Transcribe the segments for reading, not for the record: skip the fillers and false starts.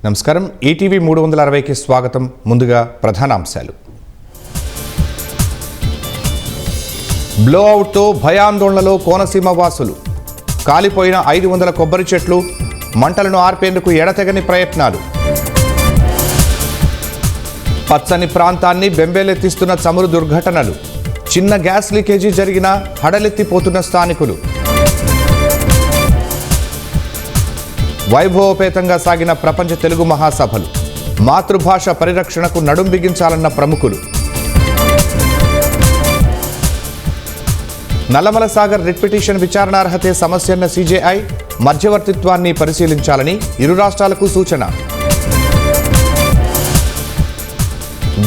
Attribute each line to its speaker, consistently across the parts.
Speaker 1: నమస్కారం. ఈటీవీ 360కి స్వాగతం. ముందుగా ప్రధానాంశాలు. బ్లోఅవుట్తో భయాందోళనలో కోనసీమ వాసులు. కాలిపోయిన 500 కొబ్బరి చెట్లు, మంటలను ఆర్పేందుకు ఎడతెగని ప్రయత్నాలు. పచ్చని ప్రాంతాన్ని బెంబేలెత్తిస్తున్న చమురు దుర్ఘటనలు. చిన్న గ్యాస్ లీకేజీ జరిగినా హడలెత్తిపోతున్న స్థానికులు. వైభవోపేతంగా సాగిన ప్రపంచ తెలుగు మహాసభలు. మాతృభాష పరిరక్షణకు నడుం బిగించాలన్న ప్రముఖులు. నల్లమల సాగర్ రిట్ పిటిషన్ విచారణార్హతే సమస్యన్న సీజేఐ. మధ్యవర్తిత్వాన్ని పరిశీలించాలని ఇరు రాష్ట్రాలకు సూచన.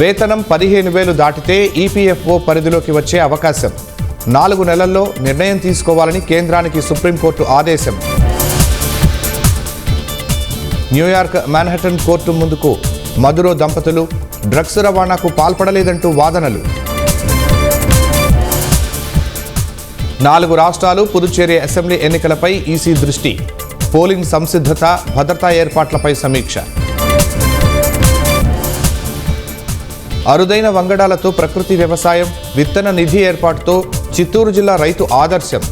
Speaker 1: వేతనం 15,000 దాటితే ఈపీఎఫ్ఓ పరిధిలోకి వచ్చే అవకాశం. 4 నెలల్లో నిర్ణయం తీసుకోవాలని కేంద్రానికి సుప్రీంకోర్టు ఆదేశం. న్యూయార్క్ మాన్హాటన్ కోర్టు ముందుకు మదురో దంపతులు. డ్రగ్స్ రవాణాకు పాల్పడలేదంటూ వాదనలు. 4 రాష్ట్రాలు పుదుచ్చేరి అసెంబ్లీ ఎన్నికలపై ఈసీ దృష్టి. పోలింగ్ సంసిద్ధత, భద్రతా ఏర్పాట్లపై సమీక్ష. అరుదైన వంగడాలతో ప్రకృతి వ్యవసాయం, విత్తన నిధి ఏర్పాటుతో చిత్తూరు జిల్లా రైతు ఆదర్శం.